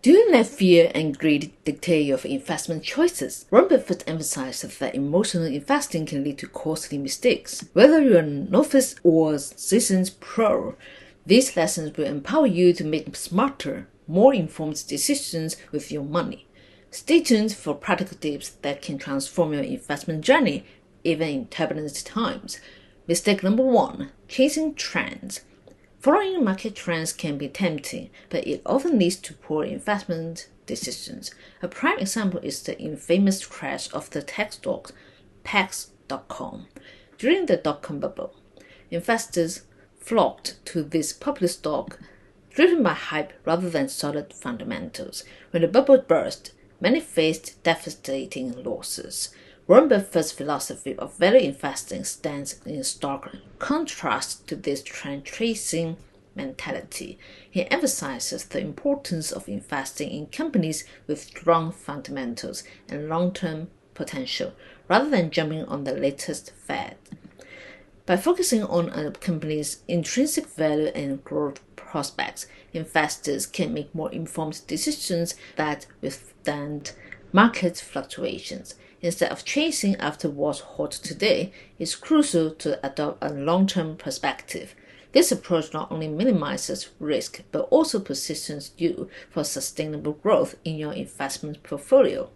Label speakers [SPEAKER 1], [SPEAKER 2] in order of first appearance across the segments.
[SPEAKER 1] Do you let fear and greed dictate your investment choices? Warren Buffett emphasizes that emotional investing can lead to costly mistakes. Whether you're a novice or seasoned pro, these lessons will empower you to make smarter, more informed decisions with your money. Stay tuned for practical tips that can transform your investment journey, even in turbulent times. Mistake number 1: chasing trends. Following market trends can be tempting, but it often leads to poor investment decisions. A prime example is the infamous crash of the tech stock Pex.com. During the dot-com bubble, investors flocked to this popular stock driven by hype rather than solid fundamentals. When the bubble burst, many faced devastating losses. Warren Buffett's philosophy of value investing stands in stark contrast to this trend-chasing mentality. He emphasizes the importance of investing in companies with strong fundamentals and long-term potential, rather than jumping on the latest fad. By focusing on a company's intrinsic value and growth prospects, investors can make more informed decisions that withstand market fluctuations. Instead of chasing after what's hot today, it's crucial to adopt a long-term perspective. This approach not only minimizes risk, but also positions you for sustainable growth in your investment portfolio.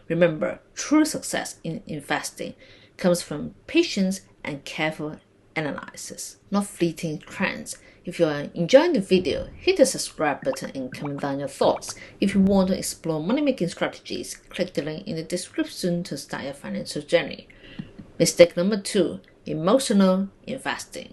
[SPEAKER 1] Remember, true success in investing comes from patience and careful analysis, not fleeting trends. If you are enjoying the video, hit the subscribe button and comment down your thoughts. If you want to explore money-making strategies, click the link in the description to start your financial journey. Mistake number 2: emotional investing.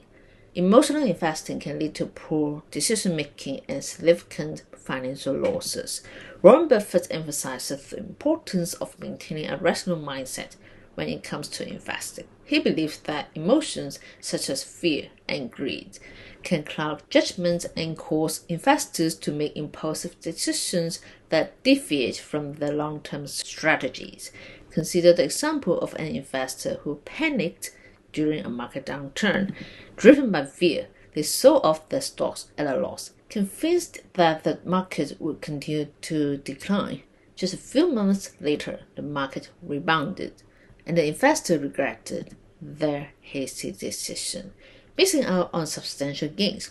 [SPEAKER 1] Emotional investing can lead to poor decision-making and significant financial losses. Warren Buffett emphasizes the importance of maintaining a rational mindset when it comes to investing. He believes that emotions such as fear and greed can cloud judgment and cause investors to make impulsive decisions that deviate from their long-term strategies. Consider the example of an investor who panicked during a market downturn. Driven by fear, they sold off their stocks at a loss, convinced that the market would continue to decline. Just a few months later, the market rebounded, and the investor regretted their hasty decision, missing out on substantial gains.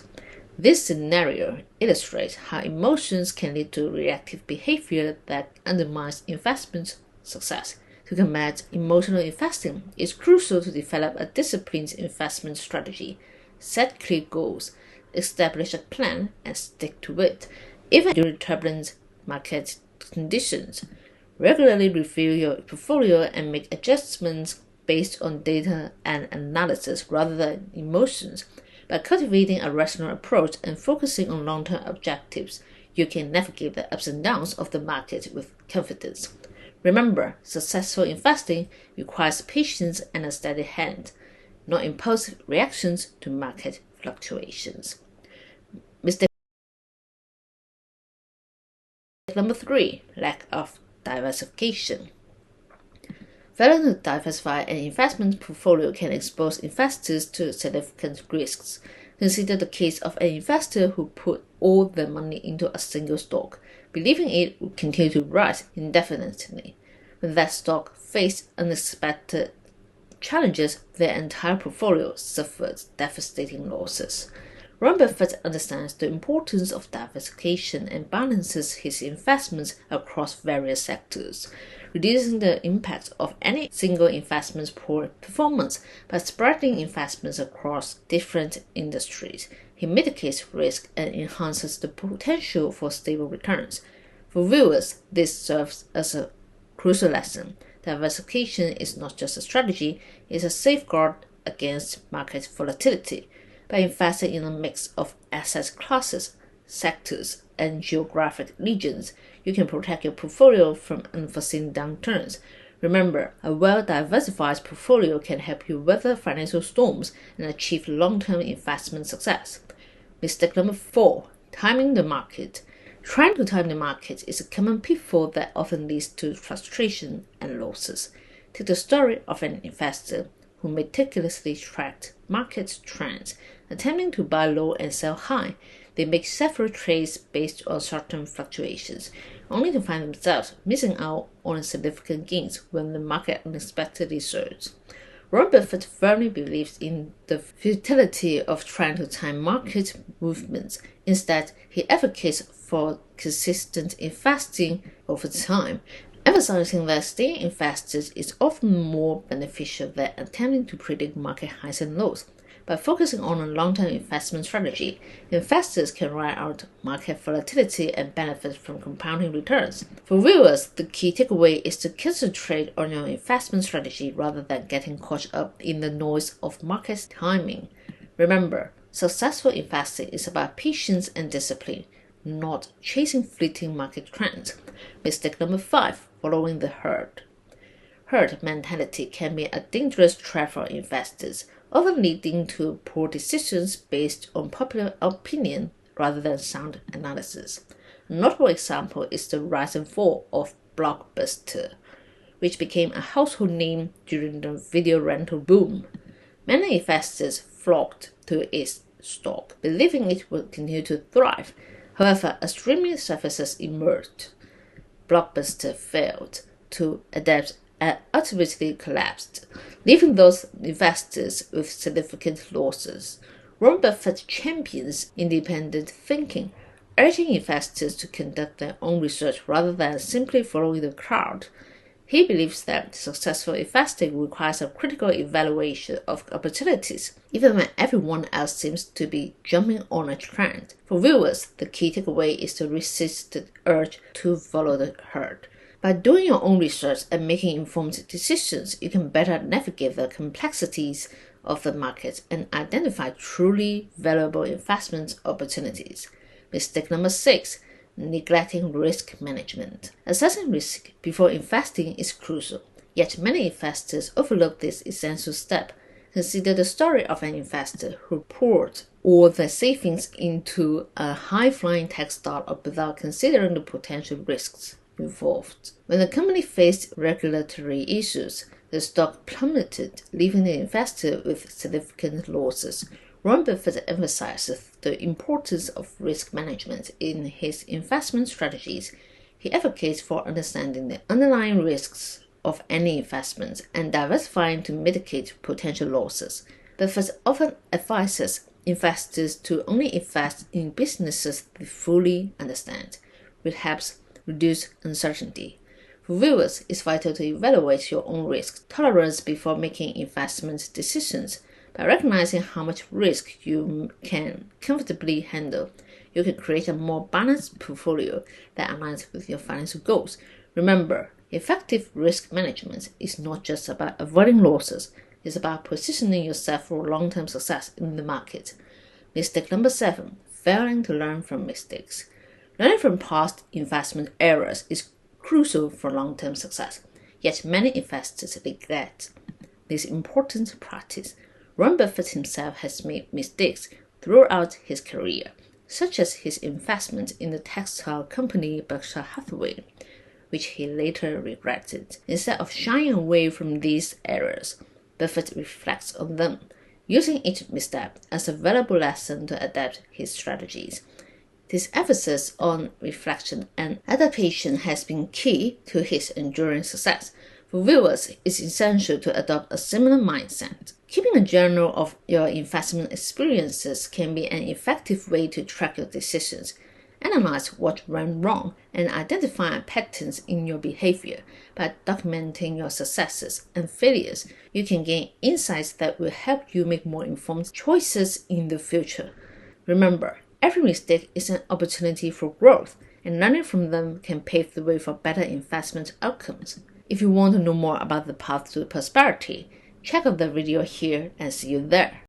[SPEAKER 1] This scenario illustrates how emotions can lead to reactive behavior that undermines investment success. To combat emotional investing, it's crucial to develop a disciplined investment strategy. Set clear goals, establish a plan, and stick to it, even during turbulent market conditions. Regularly review your portfolio and make adjustments based on data and analysis rather than emotions. By cultivating a rational approach and focusing on long-term objectives, you can navigate the ups and downs of the market with confidence. Remember, successful investing requires patience and a steady hand, not impulsive reactions to market fluctuations. Mistake number 3: lack of diversification. Failing to diversify an investment portfolio can expose investors to significant risks. Consider the case of an investor who put all their money into a single stock, believing it would continue to rise indefinitely. When that stock faced unexpected challenges, their entire portfolio suffered devastating losses. Warren Buffett understands the importance of diversification and balances his investments across various sectors, reducing the impact of any single investment's poor performance. By spreading investments across different industries, he mitigates risk and enhances the potential for stable returns. For viewers, this serves as a crucial lesson. Diversification is not just a strategy, it's a safeguard against market volatility. By investing in a mix of asset classes, sectors, and geographic regions, you can protect your portfolio from unforeseen downturns. Remember, a well-diversified portfolio can help you weather financial storms and achieve long-term investment success. Mistake number 4: timing the market. Trying to time the market is a common pitfall that often leads to frustration and losses. Take the story of an investor who meticulously tracked market trends, attempting to buy low and sell high. They make several trades based on short-term fluctuations, only to find themselves missing out on significant gains when the market unexpectedly surges. Warren Buffett firmly believes in the futility of trying to time market movements. Instead, he advocates for consistent investing over time, emphasizing that staying invested is often more beneficial than attempting to predict market highs and lows. By focusing on a long-term investment strategy, investors can ride out market volatility and benefit from compounding returns. For viewers, the key takeaway is to concentrate on your investment strategy rather than getting caught up in the noise of market timing. Remember, successful investing is about patience and discipline, not chasing fleeting market trends. Mistake number 5, following the herd. Herd mentality can be a dangerous trap for investors, often leading to poor decisions based on popular opinion rather than sound analysis. A notable example is the rise and fall of Blockbuster, which became a household name during the video rental boom. Many investors flocked to its stock, believing it would continue to thrive. However, as streaming services emerged, Blockbuster failed to adapt and ultimately collapsed, leaving those investors with significant losses. Warren Buffett champions independent thinking, urging investors to conduct their own research rather than simply following the crowd. He believes that successful investing requires a critical evaluation of opportunities, even when everyone else seems to be jumping on a trend. For viewers, the key takeaway is to resist the urge to follow the herd. By doing your own research and making informed decisions, you can better navigate the complexities of the market and identify truly valuable investment opportunities. Mistake number 6, neglecting risk management. Assessing risk before investing is crucial, yet many investors overlook this essential step. Consider the story of an investor who poured all their savings into a high-flying tech startup without considering the potential risks involved. When the company faced regulatory issues, the stock plummeted, leaving the investor with significant losses. Warren Buffett emphasizes the importance of risk management in his investment strategies. He advocates for understanding the underlying risks of any investment and diversifying to mitigate potential losses. Buffett often advises investors to only invest in businesses they fully understand, which helps reduce uncertainty. For viewers, it's vital to evaluate your own risk tolerance before making investment decisions. By recognizing how much risk you can comfortably handle, you can create a more balanced portfolio that aligns with your financial goals. Remember, effective risk management is not just about avoiding losses, it's about positioning yourself for long-term success in the market. Mistake number 7, failing to learn from mistakes. Learning from past investment errors is crucial for long-term success, yet many investors neglect this important practice. Warren Buffett himself has made mistakes throughout his career, such as his investment in the textile company Berkshire Hathaway, which he later regretted. Instead of shying away from these errors, Buffett reflects on them, using each misstep as a valuable lesson to adapt his strategies. This emphasis on reflection and adaptation has been key to his enduring success. For viewers, it's essential to adopt a similar mindset. Keeping a journal of your investment experiences can be an effective way to track your decisions, analyze what went wrong, and identify patterns in your behavior. By documenting your successes and failures, you can gain insights that will help you make more informed choices in the future. Remember, every mistake is an opportunity for growth, and learning from them can pave the way for better investment outcomes. If you want to know more about the path to prosperity, check out the video here and see you there.